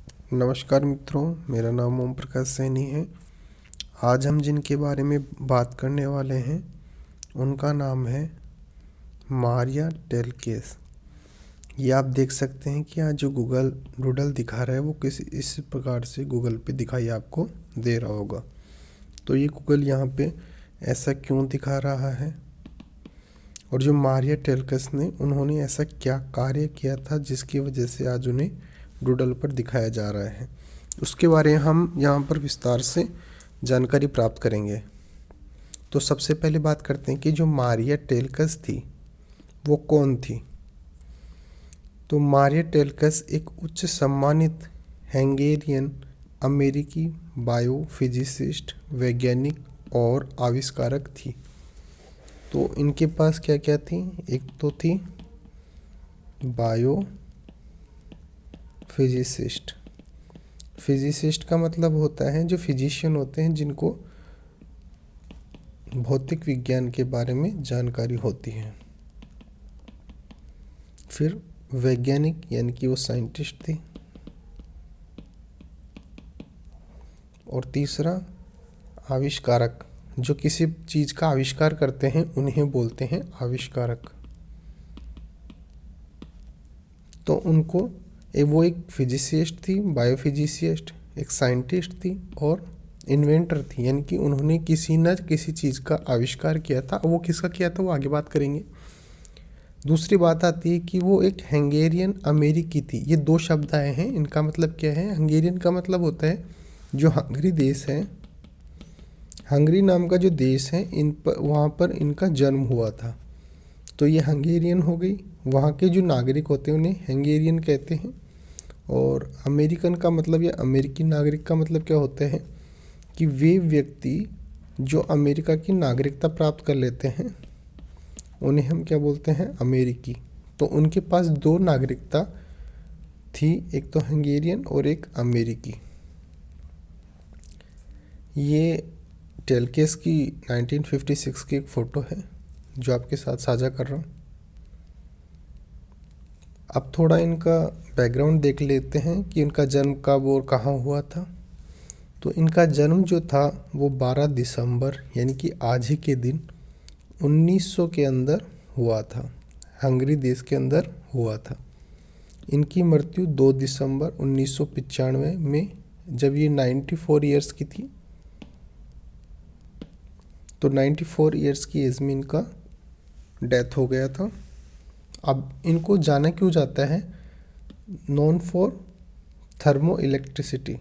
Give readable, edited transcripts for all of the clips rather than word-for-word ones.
नमस्कार मित्रों, मेरा नाम ओम प्रकाश सैनी है। आज हम जिनके बारे में बात करने वाले हैं उनका नाम है मारिया टेलकेस। ये आप देख सकते हैं कि आज जो गूगल डूडल दिखा रहा है वो किस इस प्रकार से गूगल पे दिखाई आपको दे रहा होगा। तो ये गूगल यहाँ पे ऐसा क्यों दिखा रहा है और जो मारिया टेलकेस ने उन्होंने ऐसा क्या कार्य किया था जिसकी वजह से आज उन्हें डूडल पर दिखाया जा रहा है, उसके बारे में हम यहाँ पर विस्तार से जानकारी प्राप्त करेंगे। तो सबसे पहले बात करते हैं कि जो मारिया टेलकस थी वो कौन थी। तो मारिया टेलकस एक उच्च सम्मानित हंगेरियन अमेरिकी बायोफिजिसिस्ट, वैज्ञानिक और आविष्कारक थी। तो इनके पास क्या क्या थी, एक तो थी बायो फिजिसिस्ट का मतलब होता है जो फिजिशियन होते हैं जिनको भौतिक विज्ञान के बारे में जानकारी होती है। फिर वैज्ञानिक यानी कि वो साइंटिस्ट थी। और तीसरा आविष्कारक, जो किसी चीज़ का आविष्कार करते हैं उन्हें बोलते हैं आविष्कारक। तो उनको वो एक फिजिसिस्ट थी, बायोफिजिसिस्ट, एक साइंटिस्ट थी और इन्वेंटर थी, यानी कि उन्होंने किसी न किसी चीज़ का आविष्कार किया था। वो किसका किया था वो आगे बात करेंगे। दूसरी बात आती है कि वो एक हंगेरियन अमेरिकी थी। ये दो शब्द आए हैं, इनका मतलब क्या है। हंगेरियन का मतलब होता है जो हंगरी देश है, हंगरी नाम का जो देश है, इन पर वहाँ पर इनका जन्म हुआ था। तो ये हंगेरियन हो गई। वहाँ के जो नागरिक होते हैं उन्हें हंगेरियन कहते हैं। और अमेरिकन का मतलब या अमेरिकी नागरिक का मतलब क्या होता है कि वे व्यक्ति जो अमेरिका की नागरिकता प्राप्त कर लेते हैं उन्हें हम क्या बोलते हैं, अमेरिकी। तो उनके पास दो नागरिकता थी, एक तो हंगेरियन और एक अमेरिकी। ये टेलकेस की 1956 की एक फ़ोटो है जो आपके साथ साझा कर रहा हूँ। अब थोड़ा इनका बैकग्राउंड देख लेते हैं कि इनका जन्म कब और कहाँ हुआ था। तो इनका जन्म जो था वो 12 दिसंबर यानी कि आज ही के दिन 1900 के अंदर हुआ था, हंगरी देश के अंदर हुआ था। इनकी मृत्यु 2 दिसंबर 1995 में, जब ये 94 ईयर्स की थी। तो 94 ईयर्स की एज में इनका डेथ हो गया था। अब इनको जाना क्यों जाता है, non for thermo electricity.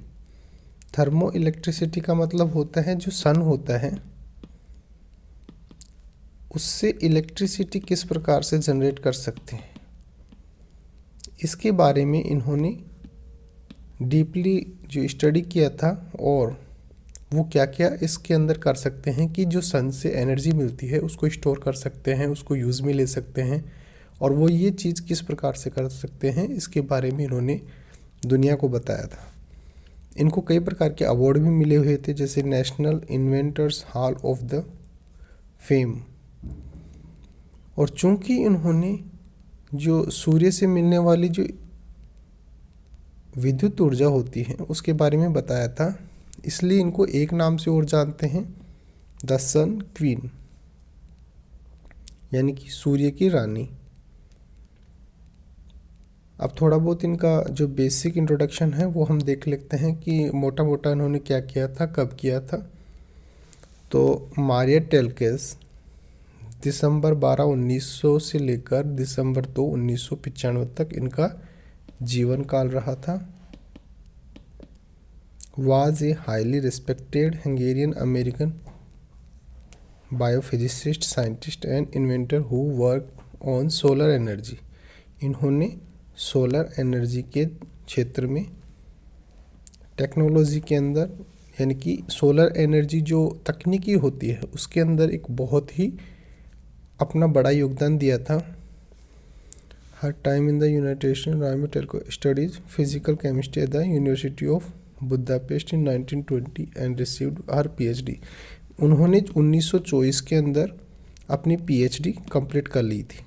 Thermo electricity का मतलब होता है जो सन होता है उससे इलेक्ट्रिसिटी किस प्रकार से जनरेट कर सकते हैं, इसके बारे में इन्होंने डीपली जो स्टडी किया था। और वो क्या क्या इसके अंदर कर सकते हैं कि जो सन से एनर्जी मिलती है उसको स्टोर कर सकते हैं, उसको यूज़ में ले सकते हैं, और वो ये चीज़ किस प्रकार से कर सकते हैं इसके बारे में इन्होंने दुनिया को बताया था। इनको कई प्रकार के अवार्ड भी मिले हुए थे, जैसे national inventors hall of the fame. और चूंकि इन्होंने जो सूर्य से मिलने वाली जो विद्युत ऊर्जा होती है उसके बारे में बताया था, इसलिए इनको एक नाम से और जानते हैं, द सन क्वीन, यानी कि सूर्य की रानी। अब थोड़ा बहुत इनका जो बेसिक इंट्रोडक्शन है वो हम देख लेते हैं कि मोटा मोटा इन्होंने क्या किया था, कब किया था। तो मारिया टेलकेस दिसंबर 12, 1900 से लेकर दिसंबर 2, 1995 तक इनका जीवन काल रहा था। was a highly respected Hungarian American biophysicist, scientist and inventor who worked on solar energy। इन्होंने सोलर एनर्जी के क्षेत्र में, टेक्नोलॉजी के अंदर, यानी कि सोलर एनर्जी जो तकनीकी होती है उसके अंदर एक बहुत ही अपना बड़ा योगदान दिया था। Her time in the United States, Rami Telko studies physical chemistry at the University of Budapest in 1920 and received her PhD. उन्होंने 1924 के अंदर अपनी पीएचडी कंप्लीट कर ली थी।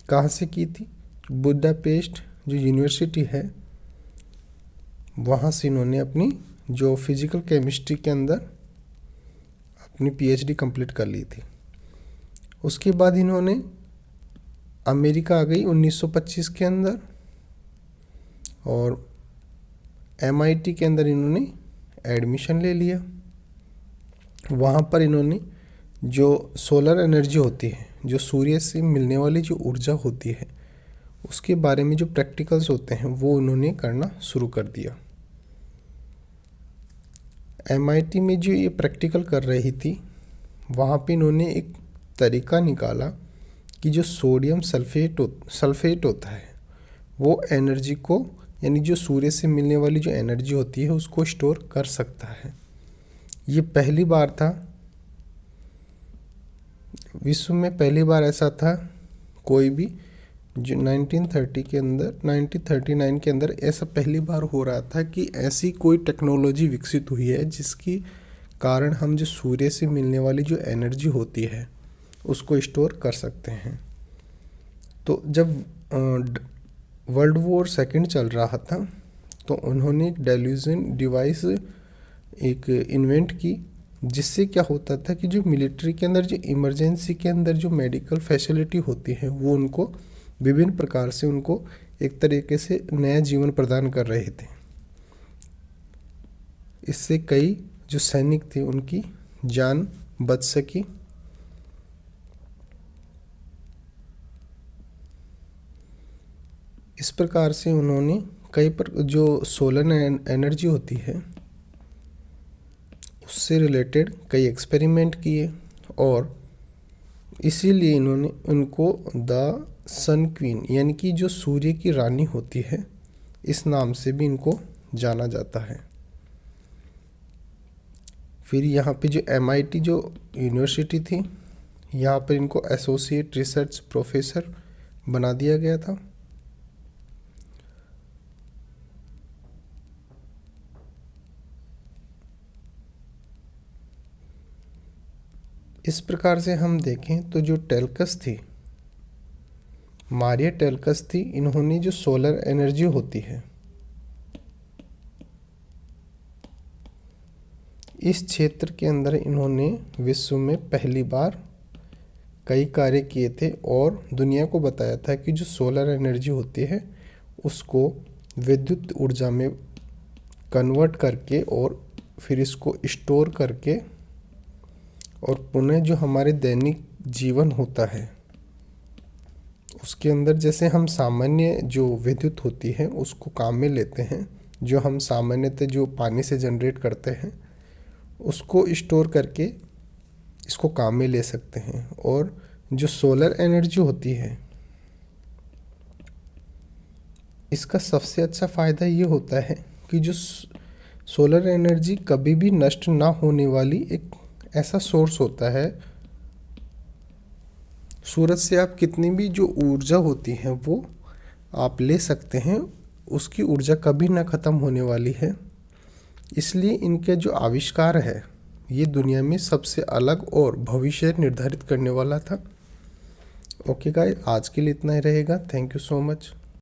कहाँ से की थी, बुदापेस्ट जो यूनिवर्सिटी है वहाँ से इन्होंने अपनी जो फिजिकल केमिस्ट्री के अंदर अपनी पीएचडी कंप्लीट कर ली थी। उसके बाद इन्होंने अमेरिका आ गई 1925 के अंदर और एमआईटी के अंदर इन्होंने एडमिशन ले लिया। वहाँ पर इन्होंने जो सोलर एनर्जी होती है, जो सूर्य से मिलने वाली जो ऊर्जा होती है, उसके बारे में जो प्रैक्टिकल्स होते हैं वो उन्होंने करना शुरू कर दिया। एमआईटी में जो ये प्रैक्टिकल कर रही थी, वहाँ पे इन्होंने एक तरीका निकाला कि जो सोडियम सल्फेट होता है वो एनर्जी को, यानी जो सूर्य से मिलने वाली जो एनर्जी होती है उसको स्टोर कर सकता है। ये पहली बार था, विश्व में पहली बार ऐसा था, कोई भी जो 1939 के अंदर ऐसा पहली बार हो रहा था कि ऐसी कोई टेक्नोलॉजी विकसित हुई है जिसकी कारण हम जो सूर्य से मिलने वाली जो एनर्जी होती है उसको स्टोर कर सकते हैं। तो जब वर्ल्ड वॉर सेकंड चल रहा था तो उन्होंने डेल्यूजन डिवाइस एक इन्वेंट की, जिससे क्या होता था कि जो मिलिट्री के अंदर जो इमरजेंसी के अंदर जो मेडिकल फैसिलिटी होती है वो उनको विभिन्न प्रकार से उनको एक तरीके से नया जीवन प्रदान कर रहे थे। इससे कई जो सैनिक थे उनकी जान बच सकी। इस प्रकार से उन्होंने जो सोलर एनर्जी होती है उससे रिलेटेड कई एक्सपेरिमेंट किए और इसीलिए इन्होंने उनको द सन क्वीन, यानी कि जो सूर्य की रानी होती है, इस नाम से भी इनको जाना जाता है। फिर यहाँ पे जो एमआईटी जो यूनिवर्सिटी थी, यहाँ पर इनको एसोसिएट रिसर्च प्रोफेसर बना दिया गया था। इस प्रकार से हम देखें तो जो टेल्कस थी, मारिया टेल्कस थी, इन्होंने जो सोलर एनर्जी होती है इस क्षेत्र के अंदर इन्होंने विश्व में पहली बार कई कार्य किए थे और दुनिया को बताया था कि जो सोलर एनर्जी होती है उसको विद्युत ऊर्जा में कन्वर्ट करके और फिर इसको स्टोर करके और पुनः जो हमारे दैनिक जीवन होता है उसके अंदर, जैसे हम सामान्य जो विद्युत होती है उसको काम में लेते हैं, जो हम सामान्यतः जो पानी से जनरेट करते हैं उसको स्टोर करके इसको काम में ले सकते हैं। और जो सोलर एनर्जी होती है इसका सबसे अच्छा फ़ायदा ये होता है कि जो सोलर एनर्जी कभी भी नष्ट ना होने वाली एक ऐसा सोर्स होता है। सूरज से आप कितनी भी जो ऊर्जा होती है वो आप ले सकते हैं, उसकी ऊर्जा कभी ना ख़त्म होने वाली है। इसलिए इनके जो आविष्कार है ये दुनिया में सबसे अलग और भविष्य निर्धारित करने वाला था। ओके गाइस, आज के लिए इतना ही रहेगा। Thank you so much.